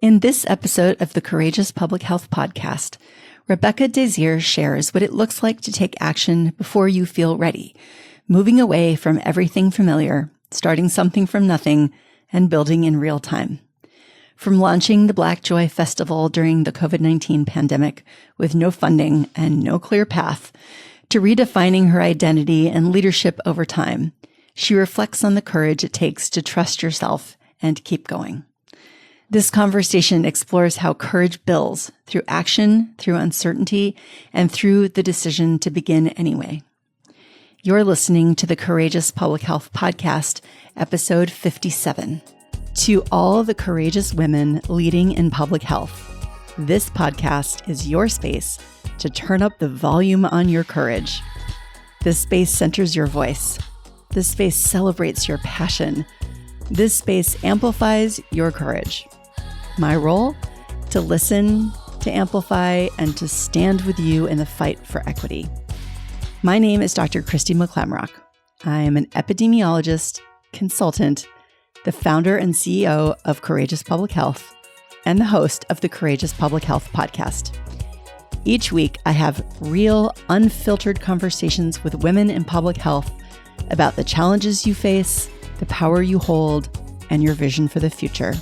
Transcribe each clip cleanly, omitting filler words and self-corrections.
In this episode of the Courageous Public Health Podcast, Rebecca Désir shares what it looks like to take action before you feel ready, moving away from everything familiar, starting something from nothing, and building in real time. From launching the BLK JOY Festival during the COVID-19 pandemic with no funding and no clear path, to redefining her identity and leadership over time, she reflects on the courage it takes to trust yourself and keep going. This conversation explores how courage builds through action, through uncertainty, and through the decision to begin anyway. You're listening to the Courageous Public Health Podcast, episode 57. To all the courageous women leading in public health, this podcast is your space to turn up the volume on your courage. This space centers your voice. This space celebrates your passion. This space amplifies your courage. My role? To listen, to amplify, and to stand with you in the fight for equity. My name is Dr. Christy McClamrock. I am an epidemiologist, consultant, the founder and CEO of Courageous Public Health, and the host of the Courageous Public Health Podcast. Each week, I have real, unfiltered conversations with women in public health about the challenges you face, the power you hold, and your vision for the future.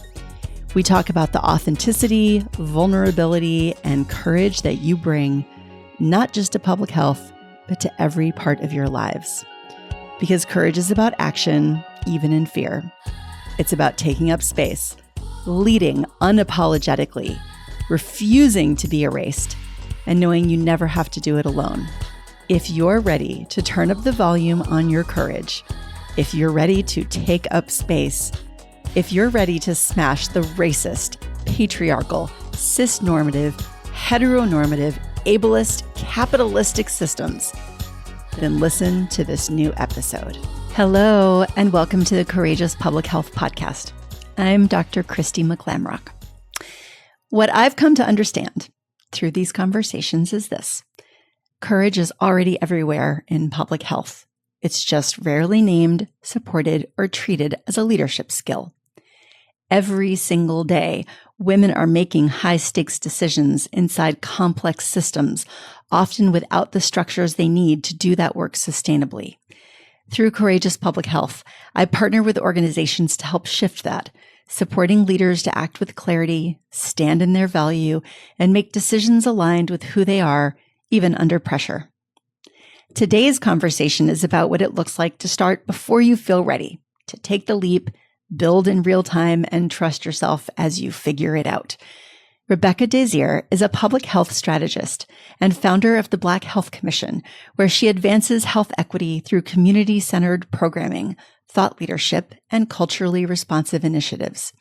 We talk about the authenticity, vulnerability, and courage that you bring, not just to public health, but to every part of your lives. Because courage is about action, even in fear. It's about taking up space, leading unapologetically, refusing to be erased, and knowing you never have to do it alone. If you're ready to turn up the volume on your courage, if you're ready to take up space, if you're ready to smash the racist, patriarchal, cisnormative, heteronormative, ableist, capitalistic systems, then listen to this new episode. Hello, and welcome to the Courageous Public Health Podcast. I'm Dr. Christy McClamrock. What I've come to understand through these conversations is this: courage is already everywhere in public health. It's just rarely named, supported, or treated as a leadership skill. Every single day, women are making high-stakes decisions inside complex systems, often without the structures they need to do that work sustainably. Through Courageous Public Health, I partner with organizations to help shift that, supporting leaders to act with clarity, stand in their value, and make decisions aligned with who they are, even under pressure. Today's conversation is about what it looks like to start before you feel ready, to take the leap, build in real time, and trust yourself as you figure it out. Rebecca Désir is a public health strategist and founder of the Black Health Commission, where she advances health equity through community-centered programming, thought leadership, and culturally responsive initiatives.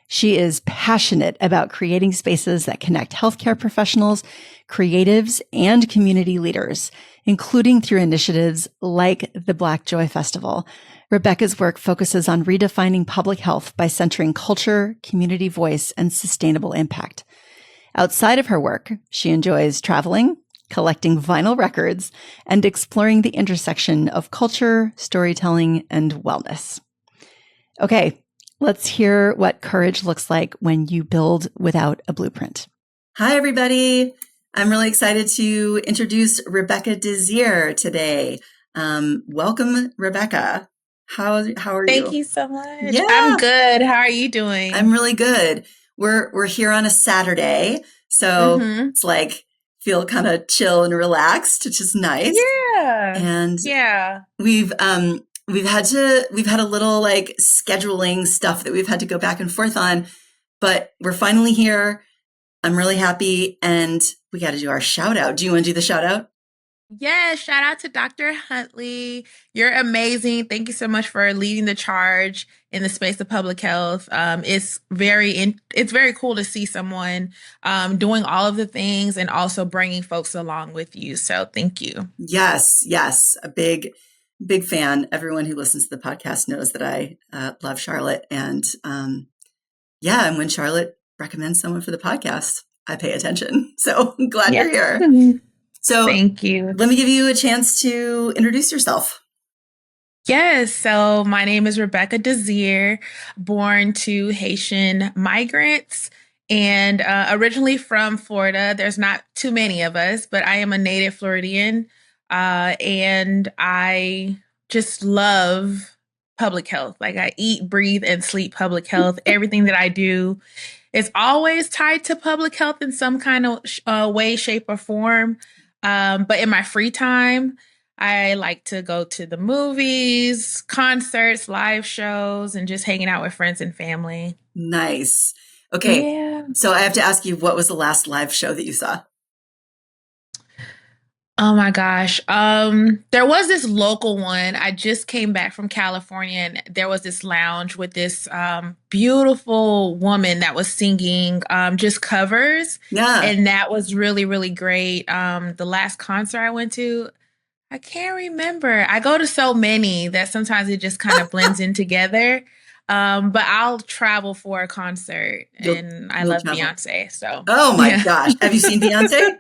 She is passionate about creating spaces that connect healthcare professionals, creatives, and community leaders, including through initiatives like the BLK JOY Festival. Rebecca's work focuses on redefining public health by centering culture, community voice, and sustainable impact. Outside of her work, she enjoys traveling, collecting vinyl records, and exploring the intersection of culture, storytelling, and wellness. Okay, let's hear what courage looks like when you build without a blueprint. Hi, everybody. I'm really excited to introduce Rebecca Désir today. Welcome, Rebecca. How are you? Thank you so much. Yeah. I'm good. How are you doing? I'm really good. We're here on a Saturday, so It's like feel kind of chill and relaxed, which is nice. Yeah. And yeah, we've had a little like scheduling stuff that we've had to go back and forth on, but we're finally here. I'm really happy, and we got to do our shout out. Do you want to do the shout out? Yes, shout out to Dr. Huntley. You're amazing. Thank you so much for leading the charge in the space of public health. It's very cool to see someone doing all of the things and also bringing folks along with you. So thank you. Yes, a big fan. Everyone who listens to the podcast knows that I love Charlotte, and and when Charlotte recommends someone for the podcast, I pay attention. So I'm glad you're here. So thank you. Let me give you a chance to introduce yourself. Yes. So my name is Rebecca Désir, born to Haitian migrants and originally from Florida. There's not too many of us, but I am a native Floridian, and I just love public health. Like I eat, breathe, and sleep public health. Everything that I do is always tied to public health in some kind of way, shape, or form. But in my free time, I like to go to the movies, concerts, live shows, and just hanging out with friends and family. Nice. Okay. Yeah. So I have to ask you, what was the last live show that you saw? Oh my gosh. There was this local one. I just came back from California and there was this lounge with this beautiful woman that was singing just covers. Yeah. And that was really, really great. The last concert I went to, I can't remember. I go to so many that sometimes it just kind of blends in together. But I'll travel for a concert and I You'll love travel. Beyonce. So, Oh my yeah. gosh. Have you seen Beyonce?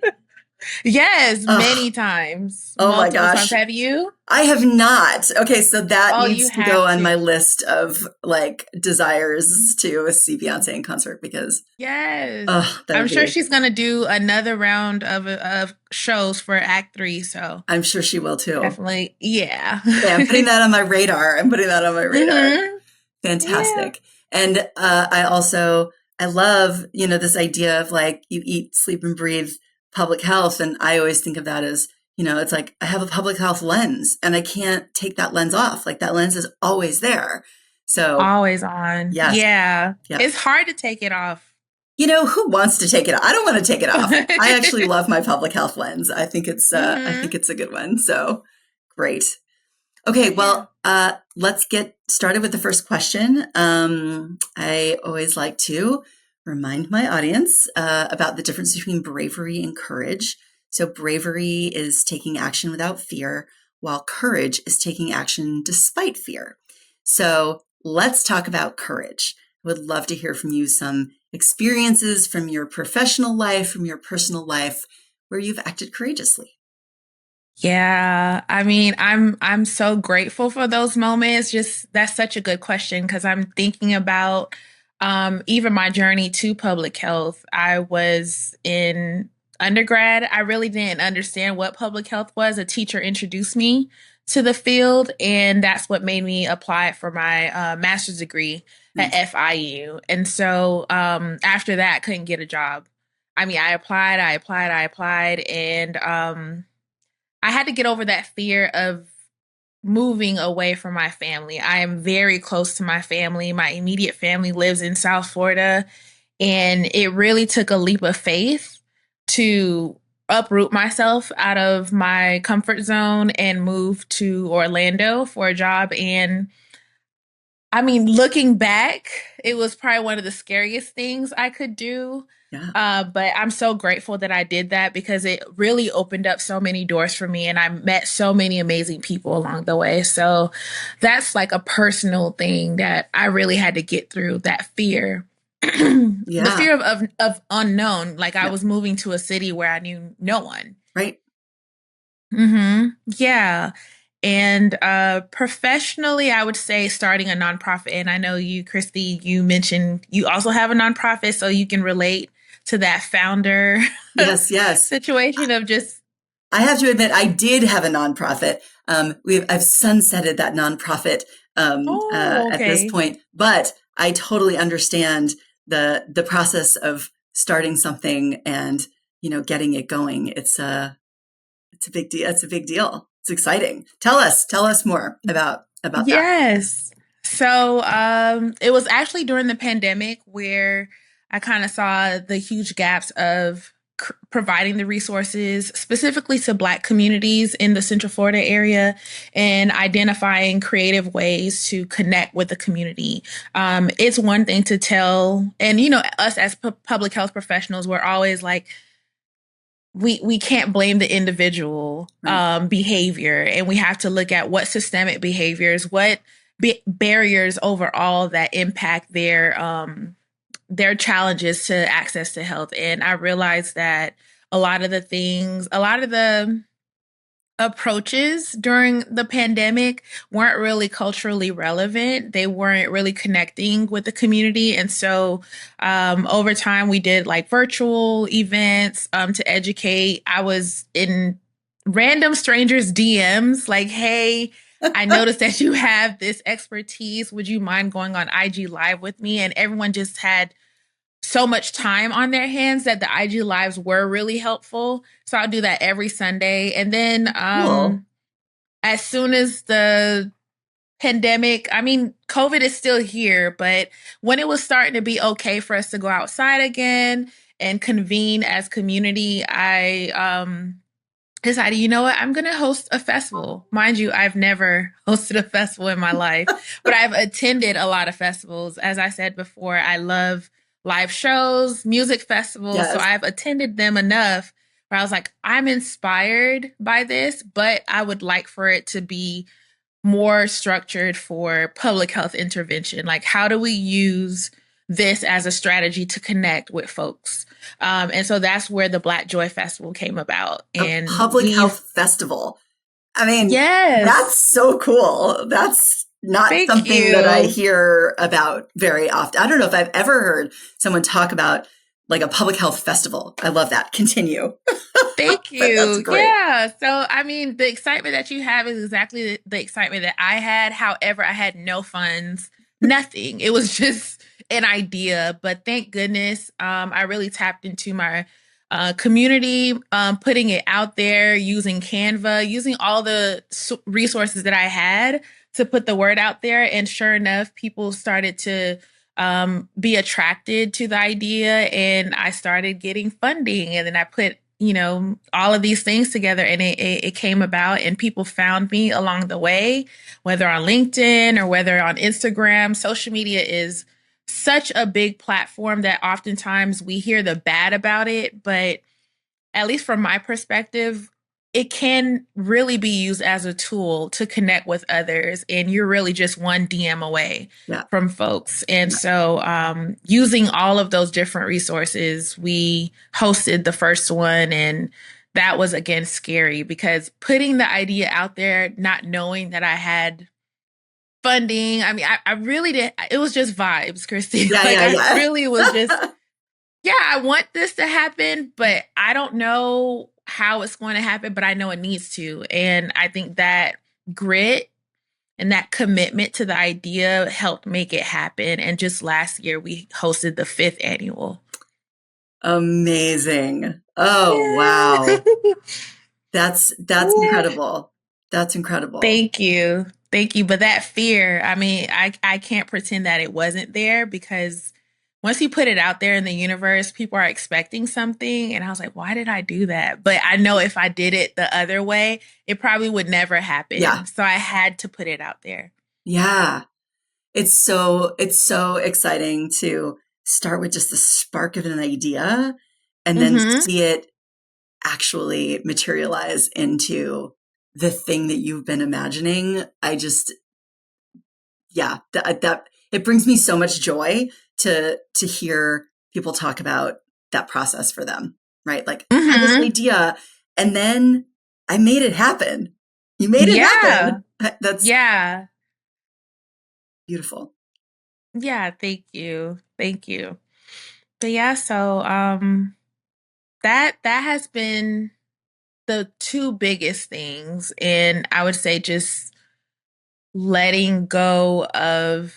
Yes, Oh, many times, oh my multiple times. gosh. Have you? I have not. Okay, so that Oh, you needs to go have on my to. list of like desires to see Beyonce in concert because Yes. that I'm would sure be. she's gonna do another round of shows for Act Three, so I'm sure she will too. definitely, yeah. Okay, I'm putting that on my radar. I'm putting that on my radar. hmm Yeah. Fantastic. And I love, this idea of like you eat, sleep, and breathe public health. And I always think of that as, it's like I have a public health lens and I can't take that lens off. Like that lens is always there. So Always on. yes, Yeah. yes. It's hard to take it off. Who wants to take it off? I don't want to take it off. I actually love my public health lens. I think it's a good one. So great. Okay, Yeah. well, let's get started with the first question. I always like to remind my audience about the difference between bravery and courage. So, bravery is taking action without fear, while courage is taking action despite fear. So, let's talk about courage. I would love to hear from you some experiences from your professional life, from your personal life, where you've acted courageously. Yeah, I mean, I'm so grateful for those moments. Just that's such a good question because I'm thinking about even my journey to public health. I was in undergrad. I really didn't understand what public health was. A teacher introduced me to the field, and that's what made me apply for my master's degree at Nice. FIU. And so after that, I couldn't get a job. I mean, I applied, and I had to get over that fear of moving away from my family. I am very close to my family. My immediate family lives in South Florida, and it really took a leap of faith to uproot myself out of my comfort zone and move to Orlando for a job. And I mean, looking back, it was probably one of the scariest things I could do. Yeah. But I'm so grateful that I did that because it really opened up so many doors for me and I met so many amazing people along the way. So that's like a personal thing that I really had to get through, that fear. The Yeah. fear of unknown. Like I Yeah. was moving to a city where I knew no one. Right. Yeah. And professionally, I would say starting a nonprofit. And I know you, Christy, you mentioned you also have a nonprofit, so you can relate to that founder Yes. Yes. situation of just, I have to admit, I did have a nonprofit. I've sunsetted that nonprofit oh, at this okay. point, but I totally understand the process of starting something and getting it going. It's a big deal. It's a big deal. It's exciting. Tell us more about that. Yes. So it was actually during the pandemic where I kind of saw the huge gaps of providing the resources specifically to Black communities in the Central Florida area and identifying creative ways to connect with the community. It's one thing to tell, and us as public health professionals, we're always like, we can't blame the individual Right. behavior, and we have to look at what systemic behaviors, what barriers overall that impact their challenges to access to health. And I realized that a lot of the approaches during the pandemic weren't really culturally relevant. They weren't really connecting with the community. And so over time, we did like virtual events to educate. I was in random strangers' DMs like, hey, I noticed that you have this expertise. Would you mind going on IG Live with me? And everyone just had so much time on their hands that the IG lives were really helpful. So I'll do that every Sunday. And then Cool. as soon as the pandemic, I mean, COVID is still here, but when it was starting to be okay for us to go outside again and convene as community, I decided, you know what, I'm going to host a festival. Mind you, I've never hosted a festival in my life, but I've attended a lot of festivals. As I said before, I love live shows, music festivals. Yes. So I've attended them enough where I was like, I'm inspired by this, but I would like for it to be more structured for public health intervention. Like, how do we use this as a strategy to connect with folks? And so that's where the Black Joy Festival came about. And a public health festival. I mean, yes, that's so cool. That's not Thank something you. that I hear about very often. I don't know if I've ever heard someone talk about like a public health festival. I love that. Continue. Thank you. That's great. Yeah. So, I mean, the excitement that you have is exactly the excitement that I had. However, I had no funds, nothing. It was just an idea. But thank goodness, I really tapped into my community, putting it out there, using Canva, using all the resources that I had to put the word out there. And sure enough, people started to be attracted to the idea, and I started getting funding, and then I put all of these things together, and it came about, and people found me along the way, whether on LinkedIn or whether on Instagram. Social media is such a big platform that oftentimes we hear the bad about it, but at least from my perspective, it can really be used as a tool to connect with others. And you're really just one DM away from folks. And so using all of those different resources, we hosted the first one. And that was, again, scary because putting the idea out there, not knowing that I had funding. I mean, I really did. It was just vibes, Christy. I really was just, I want this to happen, but I don't know how it's going to happen, but I know it needs to. And I think that grit and that commitment to the idea helped make it happen. And just last year, we hosted the 5th annual. Amazing. Oh, wow. That's incredible. That's incredible. Thank you. Thank you. But that fear, I mean, I can't pretend that it wasn't there, because once you put it out there in the universe, people are expecting something. And I was like, why did I do that? But I know if I did it the other way, it probably would never happen. Yeah. So I had to put it out there. Yeah. It's so exciting to start with just the spark of an idea and then see it actually materialize into the thing that you've been imagining. I just, that it brings me so much joy to hear people talk about that process for them, right? Like, I had this idea and then I made it happen. You made it happen. That's beautiful. Yeah, thank you. Thank you. But so that has been the 2 biggest things. And I would say just letting go of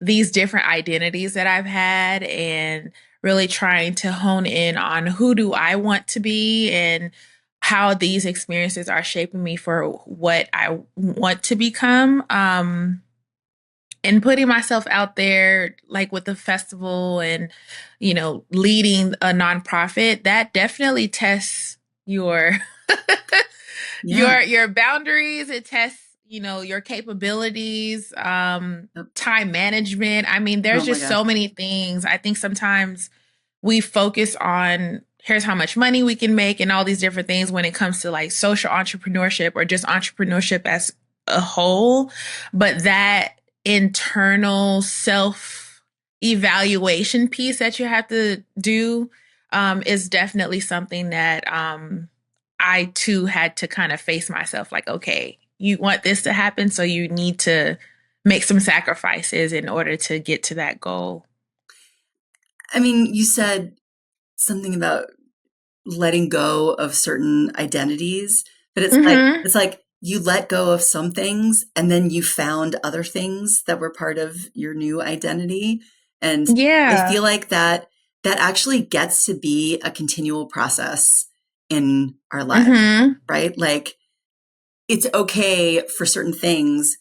these different identities that I've had and really trying to hone in on who do I want to be and how these experiences are shaping me for what I want to become. And putting myself out there, like with the festival and, leading a nonprofit, that definitely tests your your boundaries. It tests your capabilities, time management. I mean, there's just so many things. I think sometimes we focus on here's how much money we can make and all these different things when it comes to like social entrepreneurship or just entrepreneurship as a whole. But that internal self evaluation piece that you have to do is definitely something that I too had to kind of face myself like, okay, you want this to happen, so you need to make some sacrifices in order to get to that goal. I mean, you said something about letting go of certain identities, but Mm-hmm. it's like you let go of some things and then you found other things that were part of your new identity. And I Yeah. feel like that actually gets to be a continual process in our lives, Mm-hmm. right? Like it's okay for certain things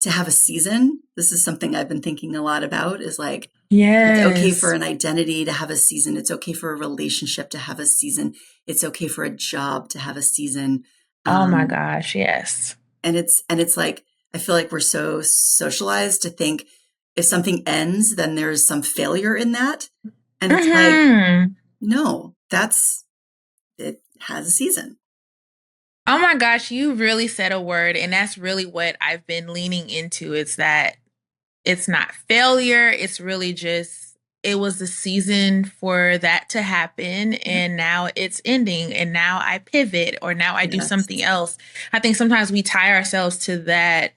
to have a season. This is something I've been thinking a lot about is like, it's okay for Yes. an identity to have a season. It's okay for a relationship to have a season. It's okay for a job to have a season. Oh my Um, gosh, yes. and it's like, I feel like we're so socialized to think if something ends, then there's some failure in that. And it's like, Mm-hmm. no, it has a season. Oh my gosh, you really said a word, and that's really what I've been leaning into. It's that it's not failure, it's really just it was the season for that to happen, Yep. and now it's ending, and now I pivot or now I do Yes. something else. I think sometimes we tie ourselves to that.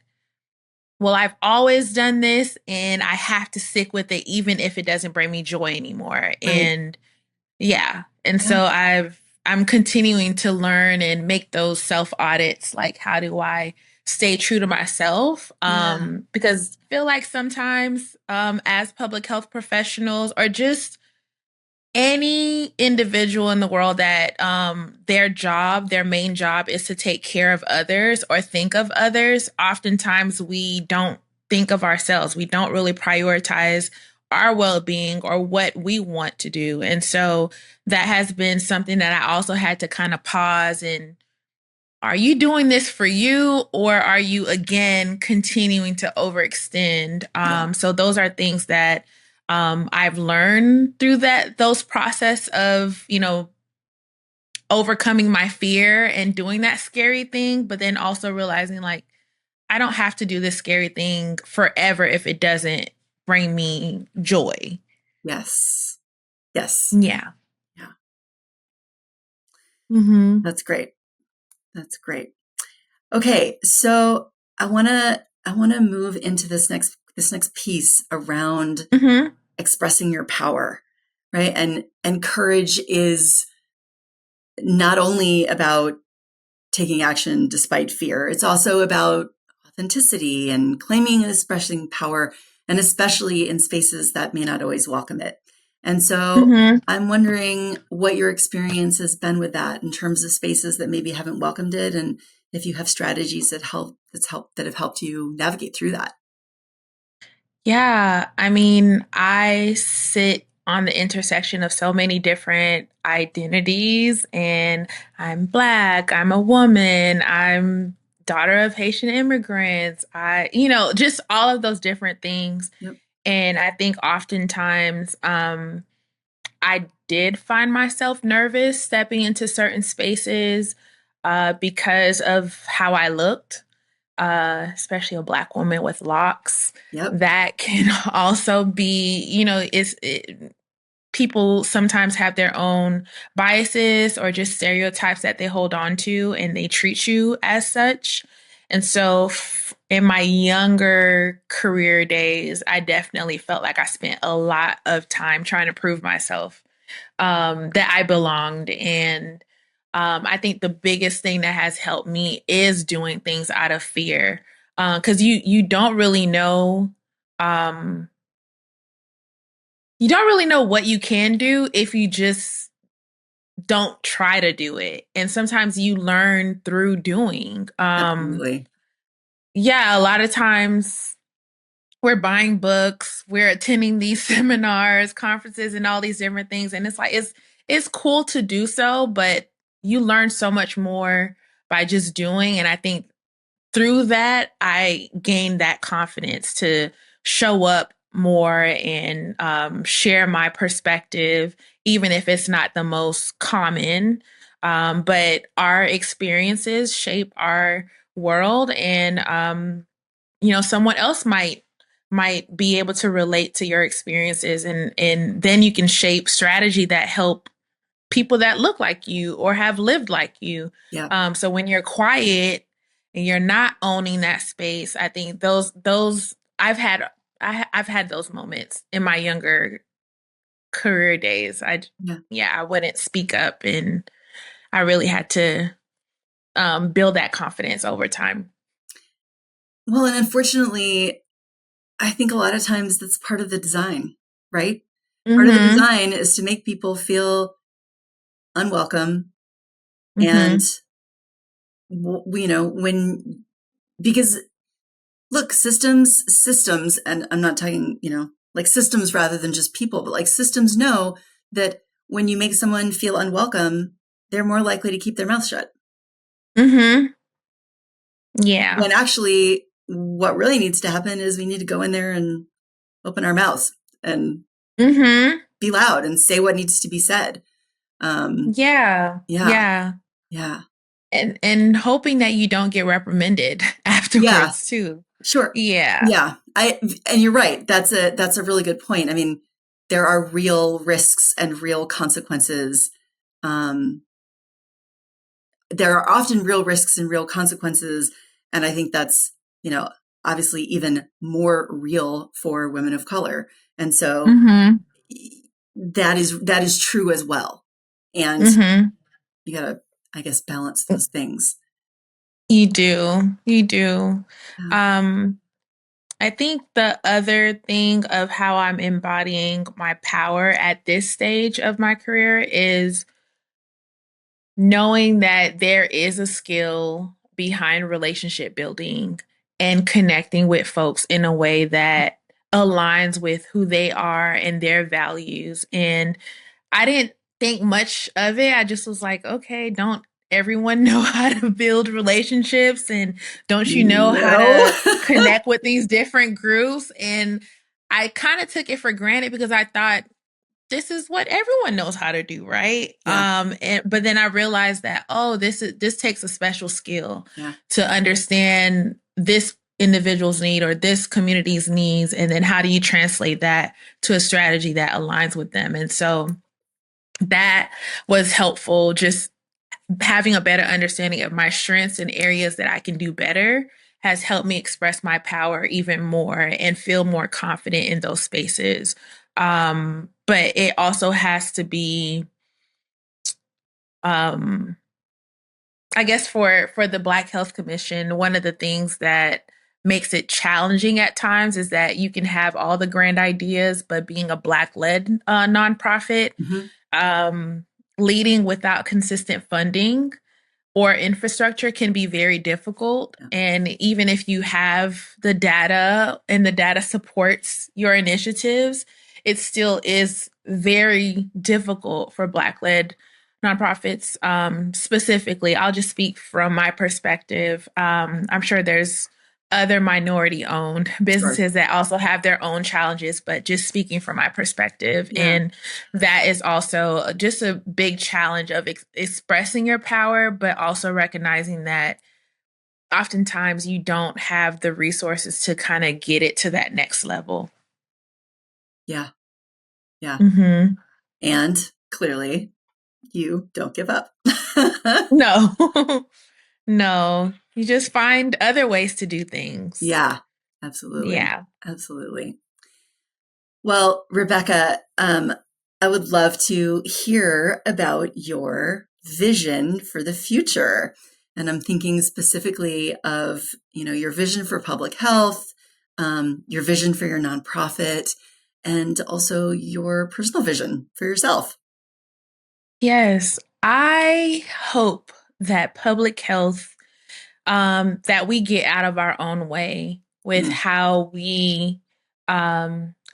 Well, I've always done this and I have to stick with it even if it doesn't bring me joy anymore. Right. And yeah. And Yeah. so I'm continuing to learn and make those self audits. Like, how do I stay true to myself? Yeah. Because I feel like sometimes, as public health professionals or just any individual in the world that their main job is to take care of others or think of others, oftentimes we don't think of ourselves. We don't really prioritize our well-being or what we want to do. And so that has been something that I also had to kind of pause and are you doing this for you or are you again continuing to overextend? Yeah. So those are things that I've learned through those process of, overcoming my fear and doing that scary thing, but then also realizing like I don't have to do this scary thing forever if it doesn't bring me joy. Yes. Yes. Yeah. Yeah. Mm-hmm. That's great. That's great. Okay, so I want to move into this next piece around Mm-hmm. expressing your power, right? And courage is not only about taking action despite fear. It's also about authenticity and claiming and expressing power, and especially in spaces that may not always welcome it. And so Mm-hmm. I'm wondering what your experience has been with that in terms of spaces that maybe haven't welcomed it, and if you have strategies that have helped you navigate through that. Yeah, I mean, I sit on the intersection of so many different identities, and I'm Black, I'm a woman, I'm daughter of Haitian immigrants, just all of those different things. Yep. And I think oftentimes, I did find myself nervous stepping into certain spaces, because of how I looked, especially a Black woman with locks. Yep. That can also be, people sometimes have their own biases or just stereotypes that they hold on to and they treat you as such. And so in my younger career days, I definitely felt like I spent a lot of time trying to prove myself, that I belonged. And I think the biggest thing that has helped me is doing things out of fear, because you don't really know. Um, you don't really know what you can do if you just don't try to do it. And sometimes you learn through doing. Absolutely. Yeah, a lot of times we're buying books, we're attending these seminars, conferences, and all these different things. And it's like it's cool to do so, but you learn so much more by just doing. And I think through that, I gained that confidence to show up more and share my perspective, even if it's not the most common. But our experiences shape our world, and someone else might be able to relate to your experiences, and then you can shape strategy that help people that look like you or have lived like you. Yeah. So when you're quiet and you're not owning that space, I think those I've had those moments in my younger career days. Yeah. Yeah, I wouldn't speak up, and I really had to build that confidence over time. Well, and unfortunately, I think a lot of times that's part of the design, right? Part of the Mm-hmm. design is to make people feel unwelcome and, Mm-hmm. when, because look, systems, and I'm not talking, like systems rather than just people, but like systems know that when you make someone feel unwelcome, they're more likely to keep their mouth shut. Mm-hmm. Yeah. When actually, what really needs to happen is we need to go in there and open our mouths and Mm-hmm. be loud and say what needs to be said. Yeah. Yeah, Yeah. yeah, And hoping that you don't get reprimanded yeah, afterwards too. sure. Yeah. Yeah, and you're right. That's a really good point. I mean, there are real risks and real consequences. Um, there are often real risks and real consequences, and I think that's obviously even more real for women of color. And so Mm-hmm. that is true as well. And Mm-hmm. you gotta, I guess, balance those things. You do. You do. Yeah. Um, I think the other thing of how I'm embodying my power at this stage of my career is knowing that there is a skill behind relationship building and connecting with folks in a way that aligns with who they are and their values. And I didn't think much of it. I just was like, okay, don't everyone know how to build relationships? And don't you know how No. to connect with these different groups? And I kind of took it for granted because I thought this is what everyone knows how to do, right? Yeah. But then I realized that, oh, this takes a special skill Yeah. to understand this individual's need or this community's needs, and then how do you translate that to a strategy that aligns with them? And so that was helpful, just having a better understanding of my strengths and areas that I can do better has helped me express my power even more and feel more confident in those spaces. But it also has to be, um, I guess for the Black Health Commission, one of the things that makes it challenging at times is that you can have all the grand ideas, but being a Black led nonprofit, Mm-hmm. um, leading without consistent funding or infrastructure can be very difficult. Yeah. And even if you have the data and the data supports your initiatives, it still is very difficult for Black led nonprofits. Specifically, I'll just speak from my perspective. I'm sure there's other minority owned Sure. businesses that also have their own challenges, but just speaking from my perspective. Yeah. And that is also just a big challenge of expressing your power, but also recognizing that oftentimes you don't have the resources to kind of get it to that next level. Yeah. Yeah. Mm-hmm. And clearly, you don't give up. No, no, you just find other ways to do things. Yeah. Absolutely. Yeah. Absolutely. Well, Rebecca, I would love to hear about your vision for the future. And I'm thinking specifically of, your vision for public health, your vision for your nonprofit, and also your personal vision for yourself. Yes, I hope that public health, that we get out of our own way with Mm, how we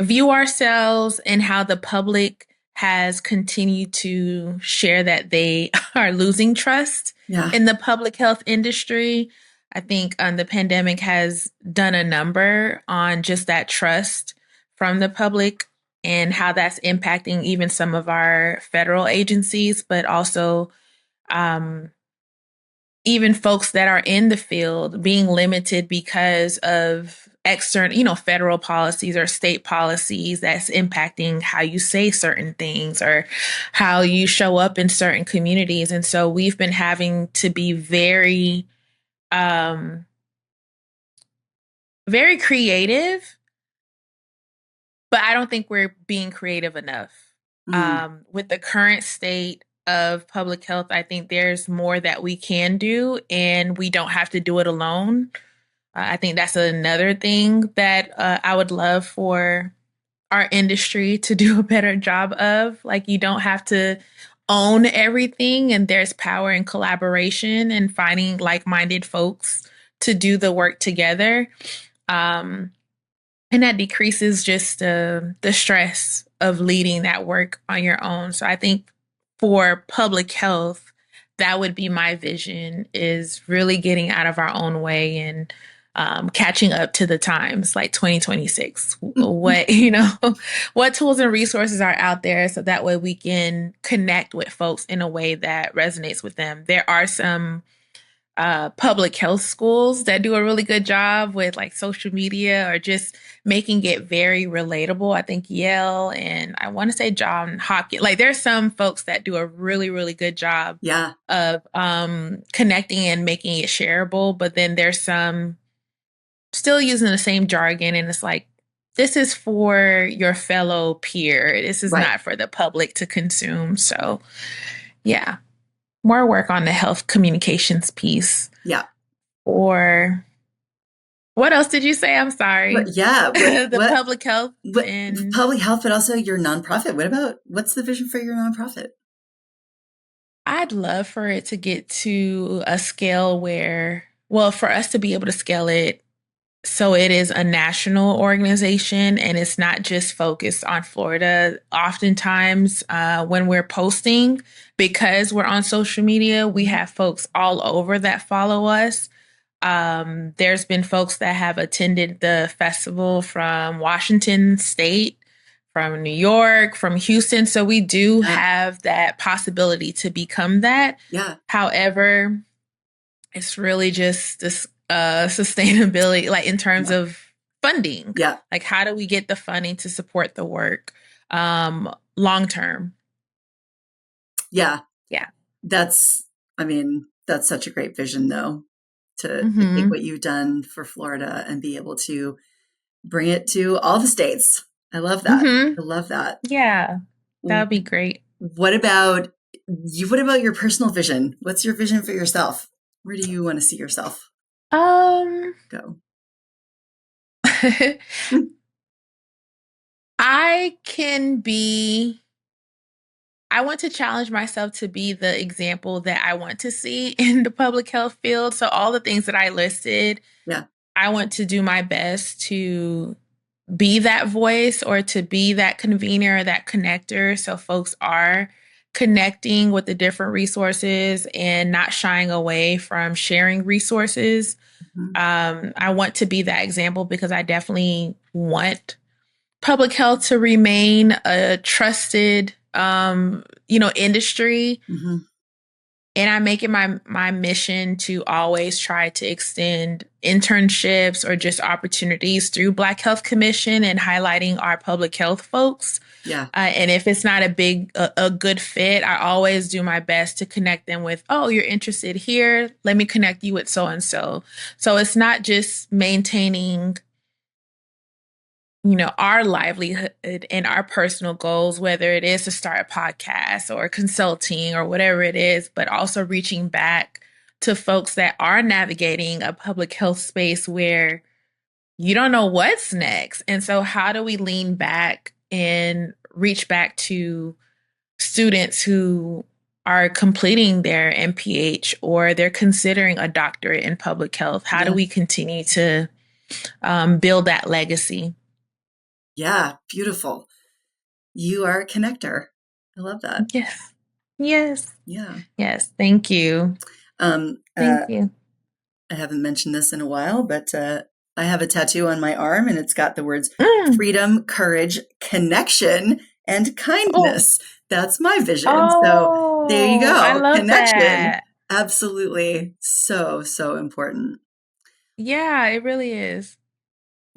view ourselves and how the public has continued to share that they are losing trust yeah. in the public health industry. I think the pandemic has done a number on just that trust from the public and how that's impacting even some of our federal agencies, but also um, even folks that are in the field being limited because of external, federal policies or state policies that's impacting how you say certain things or how you show up in certain communities. And so we've been having to be um, very creative, but I don't think we're being creative enough. With the current state of public health, I think there's more that we can do, and we don't have to do it alone. I think that's another thing that I would love for our industry to do a better job of. Like, you don't have to own everything, and there's power in collaboration and finding like-minded folks to do the work together. And that decreases just the stress of leading that work on your own. So I think for public health, that would be my vision, is really getting out of our own way and catching up to the times, like 2026. What, what tools and resources are out there so that way we can connect with folks in a way that resonates with them. There are some public health schools that do a really good job with like social media or just making it very relatable. I think Yale and I want to say John Hopkins, like there's some folks that do a really, really good job of connecting and making it shareable. But then there's some still using the same jargon, and it's like, this is for your fellow peer. This is not for the public to consume. So yeah. More work on the health communications piece. Yeah. Or what else did you say? I'm sorry. The public health and public health, but also your nonprofit. What's the vision for your nonprofit? I'd love for it to get to a scale where, for us to be able to scale it so it is a national organization and it's not just focused on Florida. Oftentimes, when we're posting, because we're on social media, we have folks all over that follow us. There's been folks that have attended the festival from Washington State, from New York, from Houston. So we do have that possibility to become that. Yeah. However, it's really just this sustainability, like in terms of funding. Yeah. Like, how do we get the funding to support the work long term? Yeah. Yeah. That's such a great vision, though, to take what you've done for Florida and be able to bring it to all the states. I love that. I love that. Yeah. That would be great. What about your personal vision? What's your vision for yourself? Where do you want to see yourself go? I want to challenge myself to be the example that I want to see in the public health field. So all the things that I listed, I want to do my best to be that voice or to be that convener or that connector. So folks are connecting with the different resources and not shying away from sharing resources. I want to be that example because I definitely want public health to remain a trusted, industry. And I make it my mission to always try to extend internships or just opportunities through Black Health Commission and highlighting our public health folks. Yeah. And if it's not a good fit, I always do my best to connect them with, oh, you're interested here. Let me connect you with so-and-so. So it's not just maintaining our livelihood and our personal goals, whether it is to start a podcast or consulting or whatever it is, but also reaching back to folks that are navigating a public health space where you don't know what's next. And so how do we lean back and reach back to students who are completing their MPH or they're considering a doctorate in public health? How do we continue to build that legacy? Yeah, beautiful. You are a connector. I love that. Yes. Yes. Yeah. Yes. Thank you. Thank you. I haven't mentioned this in a while, but I have a tattoo on my arm and it's got the words freedom, courage, connection, and kindness. That's my vision. So there you go. I love connection. That. Absolutely. So, so important. Yeah, it really is.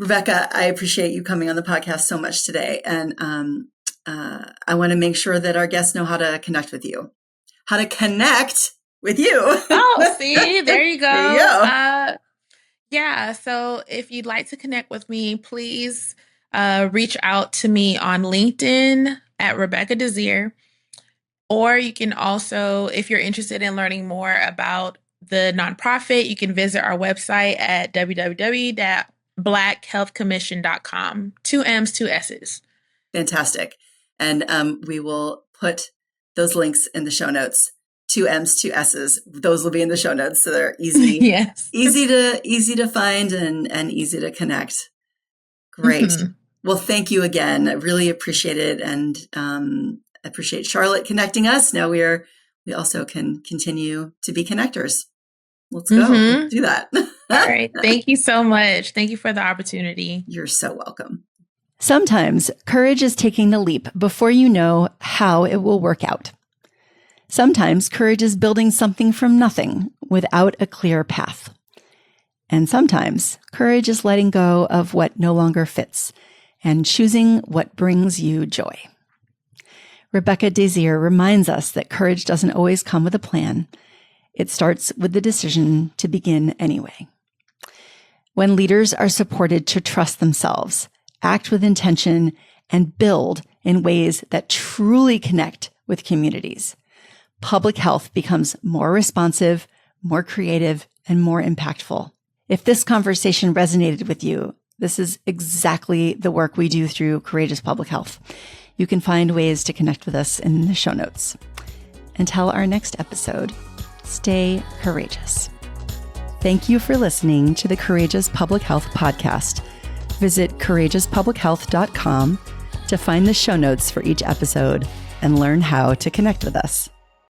Rebecca, I appreciate you coming on the podcast so much today. And I want to make sure that our guests know how to connect with you. How to connect with you. Oh, see, there you go. There you go. Yeah. So if you'd like to connect with me, please reach out to me on LinkedIn at Rebecca Désir. Or you can also, if you're interested in learning more about the nonprofit, you can visit our website at www.blackhealthcommission.com. 2 M's, 2 S's. Fantastic. And we will put those links in the show notes. 2 M's, 2 S's. Those will be in the show notes. So they're easy, yes. easy to find and easy to connect. Great. Mm-hmm. Well, thank you again. I really appreciate it. And I appreciate Charlotte connecting us. Now we also can continue to be connectors. Let's go. Mm-hmm. Let's do that. All right. Thank you so much. Thank you for the opportunity. You're so welcome. Sometimes courage is taking the leap before you know how it will work out. Sometimes courage is building something from nothing without a clear path. And sometimes courage is letting go of what no longer fits and choosing what brings you joy. Rebecca Désir reminds us that courage doesn't always come with a plan. It starts with the decision to begin anyway. When leaders are supported to trust themselves, act with intention, and build in ways that truly connect with communities, public health becomes more responsive, more creative, and more impactful. If this conversation resonated with you, this is exactly the work we do through Courageous Public Health. You can find ways to connect with us in the show notes. Until our next episode, stay courageous. Thank you for listening to the Courageous Public Health podcast. Visit courageouspublichealth.com to find the show notes for each episode and learn how to connect with us.